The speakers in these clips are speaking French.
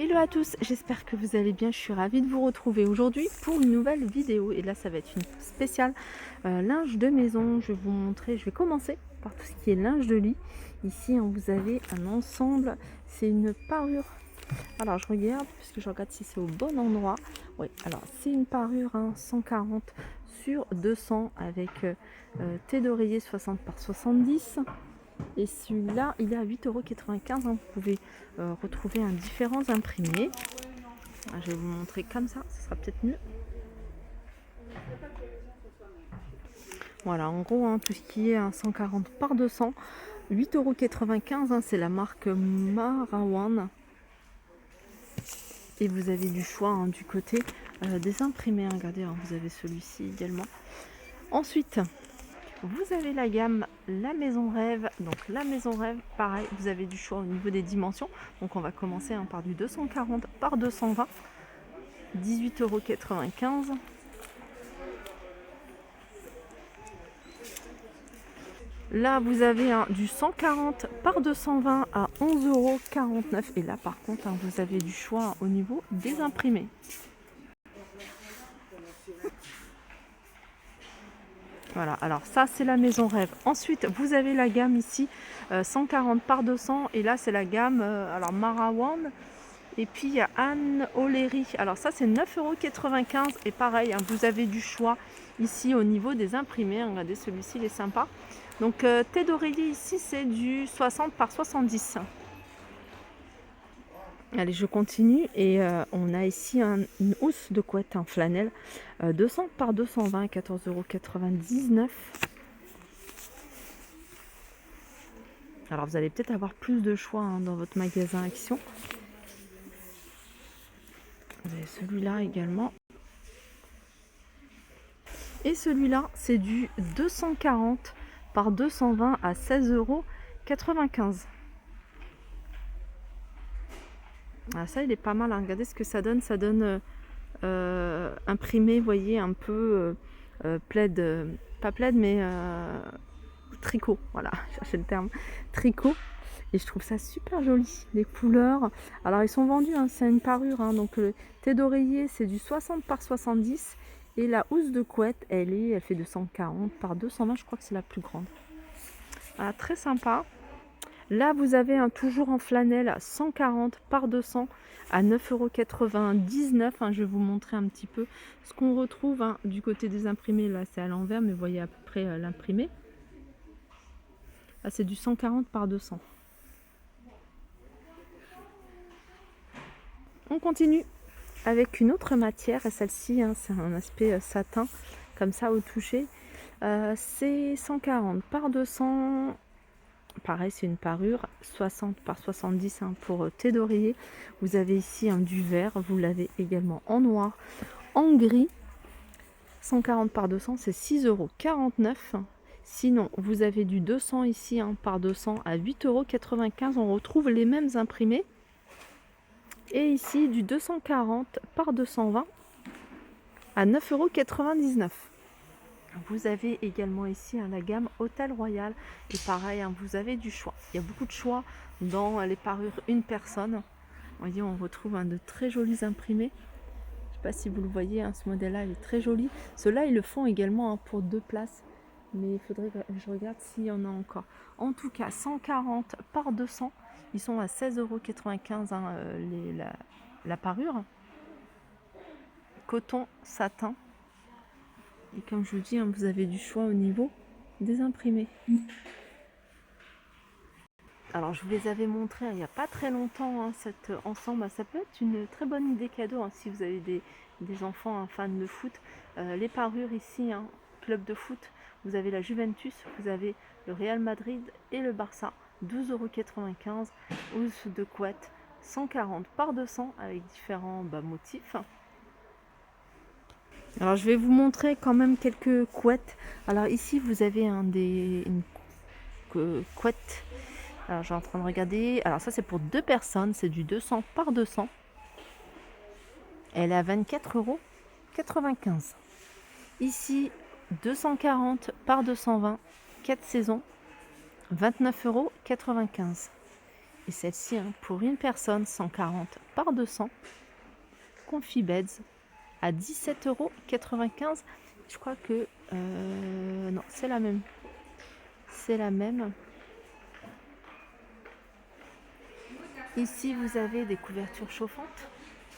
Hello à tous, j'espère que vous allez bien. Je suis ravie de vous retrouver aujourd'hui pour une nouvelle vidéo. Et là, ça va être une spéciale linge de maison. Je vais vous montrer, je vais commencer par tout ce qui est linge de lit. Ici, vous avez un ensemble, c'est une parure. Alors, je regarde, puisque je regarde si c'est au bon endroit. Oui, alors c'est une parure 140 sur 200 avec thé d'oreiller 60 par 70. Et celui-là, il est à 8,95 €. Vous pouvez retrouver différents imprimés. Je vais vous montrer comme ça, ce sera peut-être mieux. Voilà, en gros, tout ce qui est 140 par 200, 8,95 €. C'est la marque Marawan. Et vous avez du choix du côté des imprimés. Regardez, vous avez celui-ci également. Ensuite, vous avez la gamme La Maison Rêve. Donc la Maison Rêve, pareil, vous avez du choix au niveau des dimensions. Donc on va commencer par du 240 par 220, 18,95 €. Là, vous avez du 140 par 220 à 11,49 €. Et là, par contre, vous avez du choix au niveau des imprimés. Voilà, alors ça, c'est la Maison Rêve. Ensuite, vous avez la gamme ici, 140 par 200. Et là, c'est la gamme alors Marawan. Et puis, il y a Anne O'Leary. Alors ça, c'est 9,95 €. Et pareil, vous avez du choix ici au niveau des imprimés. Regardez, celui-ci, il est sympa. Donc, thé d'oreiller ici, c'est du 60 par 70. Allez, je continue. Et on a ici une housse de couette en flanelle, 200 par 220, 14,99 €. Alors, vous allez peut-être avoir plus de choix dans votre magasin Action. Vous avez celui-là également. Et celui-là, c'est du 240 par 220 à 16,95 €. Ah, ça, il est pas mal. Regardez ce que ça donne. Ça donne imprimé, vous voyez, un peu plaid, pas plaid, mais tricot. Voilà, je cherchais le terme. Tricot. Et je trouve ça super joli. Les couleurs. Alors, ils sont vendus, c'est une parure. Donc, le thé d'oreiller, c'est du 60 par 70. Et la housse de couette, elle fait 240 par 220. Je crois que c'est la plus grande. Voilà, très sympa. Là, vous avez toujours en flanelle 140 par 200 à 9,99 €. Je vais vous montrer un petit peu ce qu'on retrouve du côté des imprimés. Là, c'est à l'envers, mais vous voyez à peu près l'imprimé. Là, c'est du 140 par 200. On continue avec une autre matière. Et celle-ci, c'est un aspect satin, comme ça, au toucher. C'est 140 par 200. Pareil, c'est une parure 60 par 70 pour thé d'oreiller. Vous avez ici du vert, vous l'avez également en noir, en gris. 140 par 200, c'est 6,49 €. Sinon, vous avez du 200 ici par 200 à 8,95 €. On retrouve les mêmes imprimés. Et ici, du 240 par 220 à 9,99 €. Vous avez également ici la gamme Hôtel Royal. Et pareil, vous avez du choix. Il y a beaucoup de choix dans les parures une personne. Vous voyez, on retrouve de très jolis imprimés. Je ne sais pas si vous le voyez, ce modèle-là, il est très joli. Ceux-là, ils le font également pour 2 places. Mais il faudrait que je regarde s'il y en a encore. En tout cas, 140 par 200. Ils sont à 16,95 € la parure. Coton, satin. Et comme je vous dis, vous avez du choix au niveau des imprimés. Alors, je vous les avais montrés il n'y a pas très longtemps, cet ensemble. Ça peut être une très bonne idée cadeau si vous avez des enfants fans de foot. Les parures ici, club de foot, vous avez la Juventus, vous avez le Real Madrid et le Barça. 12,95 €. Housse de couette, 140 par 200 avec différents motifs. Alors, je vais vous montrer quand même quelques couettes. Alors, ici, vous avez une couette. Alors, je suis en train de regarder. Alors, ça, c'est pour 2 personnes. C'est du 200 par 200. Elle est à 24,95 €. Ici, 240 par 220. 4 saisons. 29,95 €. Et celle-ci, hein, pour une personne, 140 par 200. Confibeds à 17,95 €. Je crois que... non, c'est la même. C'est la même. Ici, vous avez des couvertures chauffantes.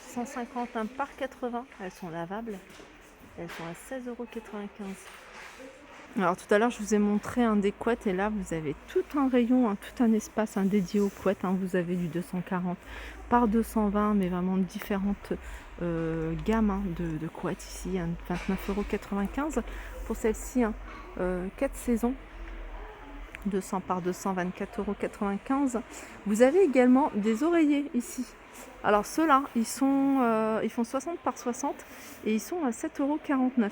150 hein, par 80. Elles sont lavables. Elles sont à 16,95 €. Alors tout à l'heure, je vous ai montré un des couettes et là, vous avez tout un rayon, tout un espace dédié aux couettes. Vous avez du 240 par 220, mais vraiment différentes gammes de couettes ici. 29,95 € pour celle-ci. 4 saisons. 200 par 200, 24,95 €. Vous avez également des oreillers ici. Alors ceux-là, ils font 60 par 60 et ils sont à 7,49 €.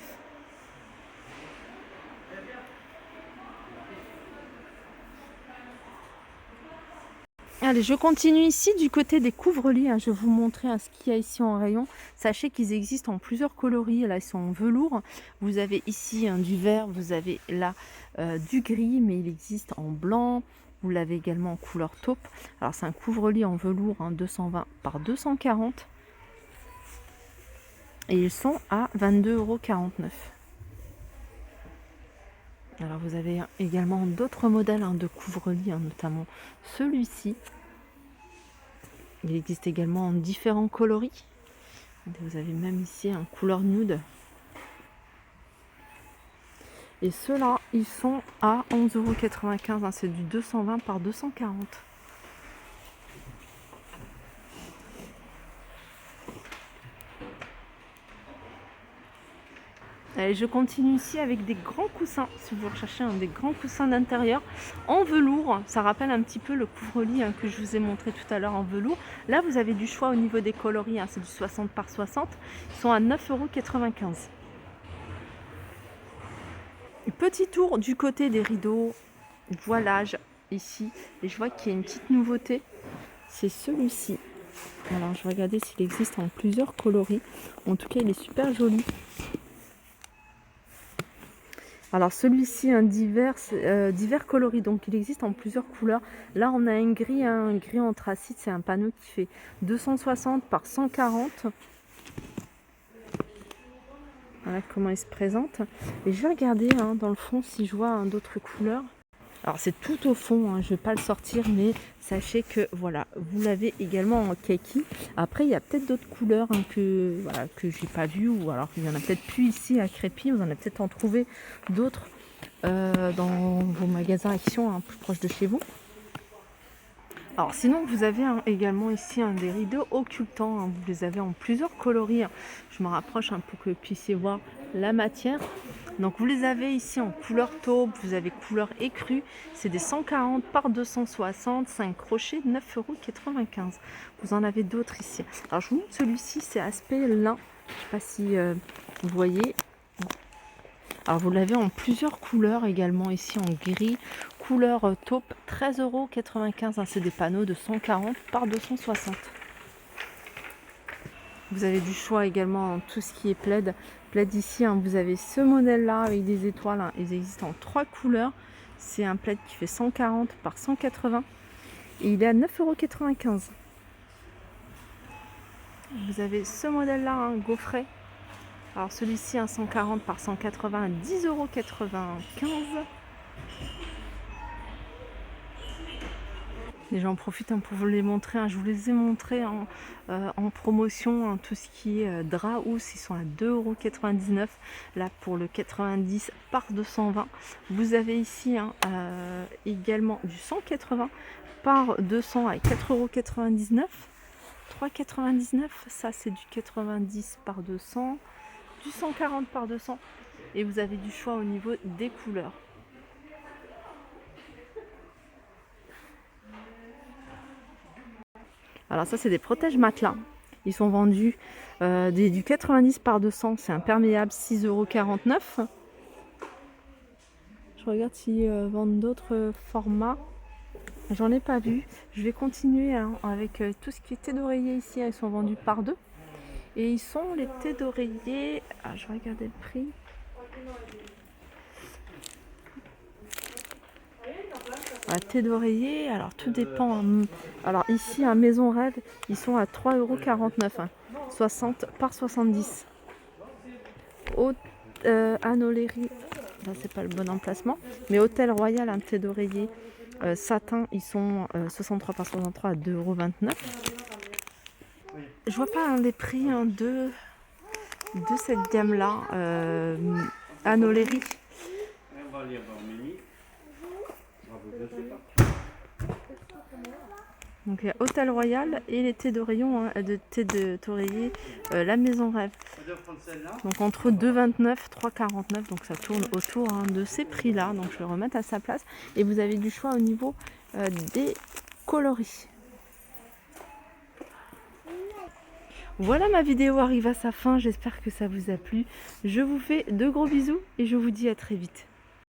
Allez, je continue ici du côté des couvre-lits. Je vais vous montrer ce qu'il y a ici en rayon. Sachez qu'ils existent en plusieurs coloris. Là, ils sont en velours. Vous avez ici du vert, vous avez là du gris, mais il existe en blanc. Vous l'avez également en couleur taupe. Alors, c'est un couvre-lit en velours 220 par 240. Et ils sont à 22,49 €. Alors, vous avez également d'autres modèles de couvre-lit, notamment celui-ci. Il existe également en différents coloris. Vous avez même ici un couleur nude. Et ceux-là, ils sont à 11,95 €. C'est du 220 par 240. Allez, je continue ici avec des grands coussins. Si vous recherchez des grands coussins d'intérieur en velours, ça rappelle un petit peu le couvre-lit que je vous ai montré tout à l'heure en velours. Là, vous avez du choix au niveau des coloris. C'est du 60 par 60. Ils sont à 9,95 €. Petit tour du côté des rideaux, voilage ici. Et je vois qu'il y a une petite nouveauté. C'est celui-ci. Alors, je vais regarder s'il existe en plusieurs coloris. En tout cas, il est super joli. Alors celui-ci, divers coloris, donc il existe en plusieurs couleurs. Là on a un gris anthracite, c'est un panneau qui fait 260 par 140. Voilà comment il se présente. Et je vais regarder dans le fond si je vois d'autres couleurs. Alors c'est tout au fond, je ne vais pas le sortir, mais sachez que voilà, vous l'avez également en kaki. Après il y a peut-être d'autres couleurs que j'ai pas vues, ou alors il y en a peut-être plus ici à Crépy. Vous en avez peut-être en trouvé d'autres dans vos magasins Action plus proches de chez vous. Alors sinon vous avez également ici des rideaux occultants. Vous les avez en plusieurs coloris. Je me rapproche pour que vous puissiez voir la matière. Donc vous les avez ici en couleur taupe, vous avez couleur écrue, c'est des 140 par 260, 5 crochets, 9,95 €. Vous en avez d'autres ici. Alors je vous montre celui-ci, c'est aspect lin. Je ne sais pas si vous voyez. Alors vous l'avez en plusieurs couleurs également ici, en gris, couleur taupe, 13,95 €. C'est des panneaux de 140 par 260. Vous avez du choix également en tout ce qui est plaid. Plaid ici, vous avez ce modèle-là avec des étoiles. Ils existent en 3 couleurs. C'est un plaid qui fait 140 par 180. Et il est à 9,95 €. Vous avez ce modèle-là, gaufret. Alors celui-ci, 140 par 180 à 10,95 €. Et j'en profite pour vous les montrer. Je vous les ai montrés en promotion. Tout ce qui est drap housse, ils sont à 2,99 €. Là pour le 90 par 220. Vous avez ici également du 180 par 200 à 4,99 €. 3,99 €. Ça c'est du 90 par 200. Du 140 par 200. Et vous avez du choix au niveau des couleurs. Alors ça c'est des protèges matelas. Ils sont vendus du 90 par 200, c'est imperméable, 6,49 €. Je regarde s'ils vendent d'autres formats. J'en ai pas vu. Je vais continuer avec tout ce qui est thé d'oreiller ici. Ils sont vendus par 2. Et ils sont les thés d'oreiller. Je vais regarder le prix. Thé d'oreiller, alors tout dépend. Alors ici, à Maison Rêve, ils sont à 3,49 €, 60 par 70. Au Anoléry, là c'est pas le bon emplacement, mais Hôtel Royal, un thé d'oreiller satin, ils sont 63 par 63 à 2,29 €. Je vois pas les prix de cette gamme-là. Anoléry. Donc il y a Hôtel Royal et les thés d'oreillon, de thé d'oreiller, la Maison Rêve. Donc entre 2,29 €, 3,49 €, donc ça tourne autour de ces prix-là. Donc je vais le remettre à sa place. Et vous avez du choix au niveau des coloris. Voilà, ma vidéo arrive à sa fin. J'espère que ça vous a plu. Je vous fais de gros bisous et je vous dis à très vite.